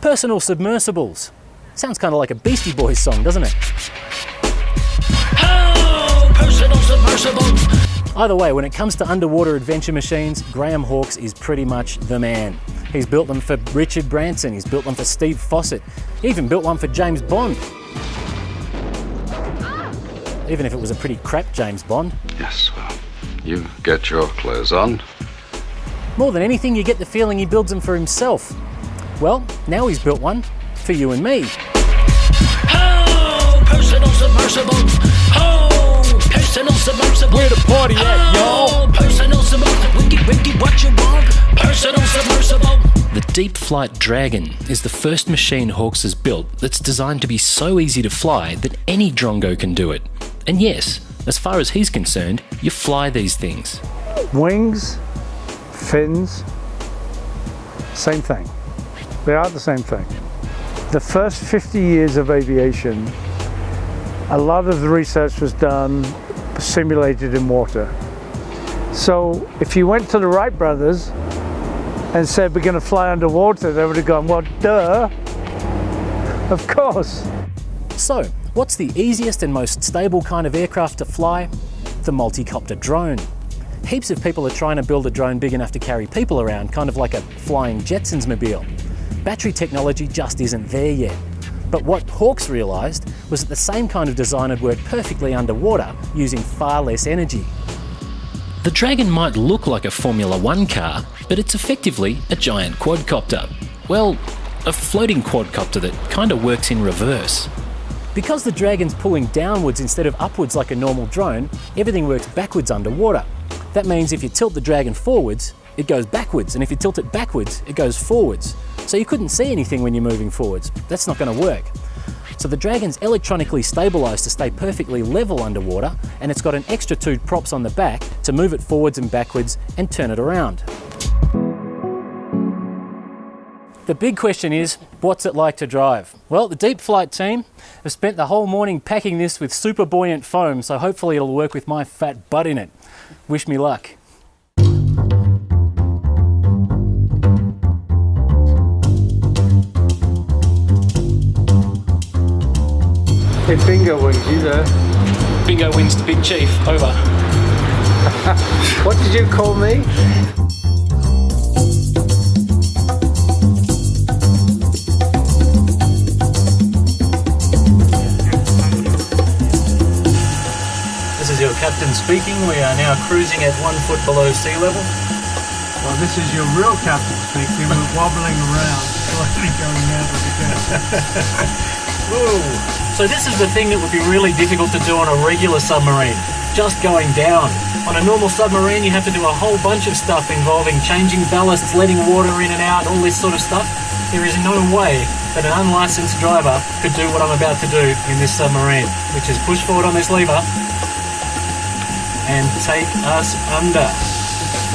Personal submersibles. Sounds kind of like a Beastie Boys song, doesn't it? Oh, personal submersibles. Either way, when it comes to underwater adventure machines, Graham Hawkes is pretty much the man. He's built them for Richard Branson, he's built them for Steve Fossett, he even built one for James Bond. Even if it was a pretty crap James Bond. Yes, well, you get your clothes on. More than anything, you get the feeling he builds them for himself. Well, now he's built one for you and me. Oh, personal submersibles. Oh, personal submersibles. Where the party at, y'all? Oh, personal submersible. Wiki, what you want? Personal submersible. The Deepflight Dragon is the first machine Hawkes has built that's designed to be so easy to fly that any drongo can do it. And yes, as far as he's concerned, you fly these things. Wings, fins, same thing. They are the same thing. The first 50 years of aviation, a lot of the research was done simulated in water. So if you went to the Wright brothers and said we're going to fly underwater, they would have gone, well, duh, of course. So, what's the easiest and most stable kind of aircraft to fly? The multi-copter drone. Heaps of people are trying to build a drone big enough to carry people around, kind of like a flying Jetsons mobile. Battery technology just isn't there yet. But what Hawkes realised was that the same kind of design would work perfectly underwater, using far less energy. The Dragon might look like a Formula One car, but it's effectively a giant quadcopter. Well, a floating quadcopter that kind of works in reverse. Because the Dragon's pulling downwards instead of upwards like a normal drone, everything works backwards underwater. That means if you tilt the Dragon forwards, it goes backwards, and if you tilt it backwards, it goes forwards. So you couldn't see anything when you're moving forwards. That's not going to work. So the Dragon's electronically stabilised to stay perfectly level underwater, and it's got an extra 2 props on the back to move it forwards and backwards and turn it around. The big question is, what's it like to drive? Well, the Deepflight team have spent the whole morning packing this with super buoyant foam, so hopefully it'll work with my fat butt in it. Wish me luck. Hey, Bingo Wings, you there? Bingo wins the big chief, over. What did you call me? This is your captain speaking. We are now cruising at 1 foot below sea level. Well, this is your real captain speaking. We're wobbling around, slightly going out of the gap. Whoa. So this is the thing that would be really difficult to do on a regular submarine, just going down. On a normal submarine you have to do a whole bunch of stuff involving changing ballasts, letting water in and out, all this sort of stuff. There is no way that an unlicensed driver could do what I'm about to do in this submarine, which is push forward on this lever and take us under.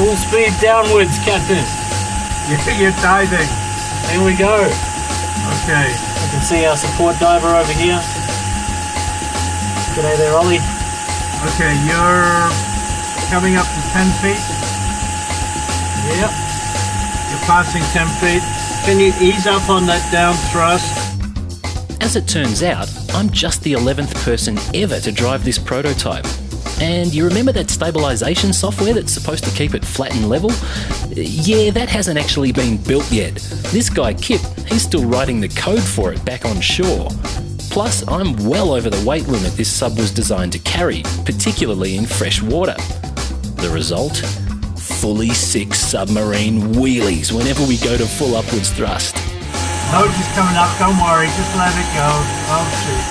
Full speed downwards, Captain. You're diving. There we go. Okay. You can see our support diver over here. G'day there, Ollie. Okay, you're coming up to 10 feet. Yep. You're passing 10 feet. Can you ease up on that down thrust? As it turns out, I'm just the 11th person ever to drive this prototype. And you remember that stabilisation software that's supposed to keep it flat and level? Yeah, that hasn't actually been built yet. This guy Kip, he's still writing the code for it back on shore. Plus, I'm well over the weight limit this sub was designed to carry, particularly in fresh water. The result? Fully sick submarine wheelies whenever we go to full upwards thrust. Nose is coming up, don't worry, just let it go. Oh, shoot.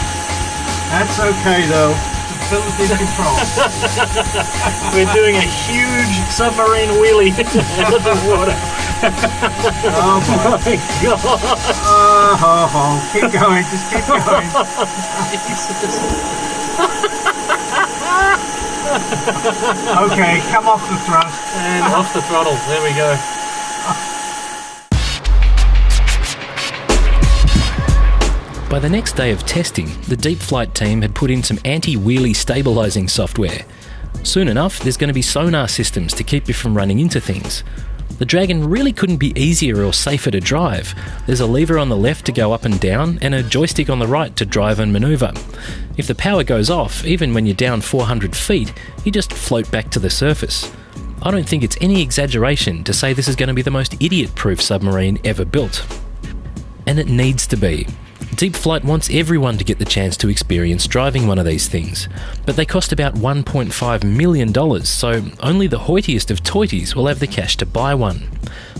That's okay though. Facility control. We're doing a huge submarine wheelie out of the water. Oh my God. Oh, keep going, just keep going. Okay, come off the thrust. And off the throttle, there we go. By the next day of testing, the Deepflight team had put in some anti-wheelie stabilising software. Soon enough, there's going to be sonar systems to keep you from running into things. The Dragon really couldn't be easier or safer to drive. There's a lever on the left to go up and down, and a joystick on the right to drive and manoeuvre. If the power goes off, even when you're down 400 feet, you just float back to the surface. I don't think it's any exaggeration to say this is going to be the most idiot-proof submarine ever built. And it needs to be. Deepflight wants everyone to get the chance to experience driving one of these things, but they cost about $1.5 million, so only the hoitiest of toities will have the cash to buy one.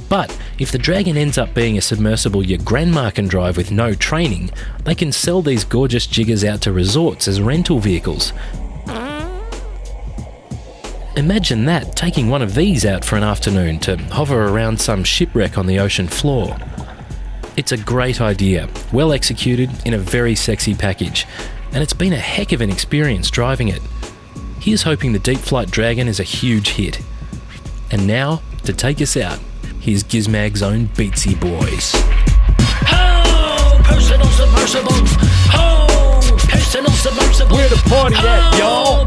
But if the Dragon ends up being a submersible your grandma can drive with no training, they can sell these gorgeous jiggers out to resorts as rental vehicles. Imagine that, taking one of these out for an afternoon to hover around some shipwreck on the ocean floor. It's a great idea, well executed in a very sexy package, and it's been a heck of an experience driving it. Here's hoping the Deepflight Dragon is a huge hit. And now, to take us out, here's Gizmag's own Beatsy Boys. Oh, personal submersible. Oh, personal submersible. Where the party at, y'all?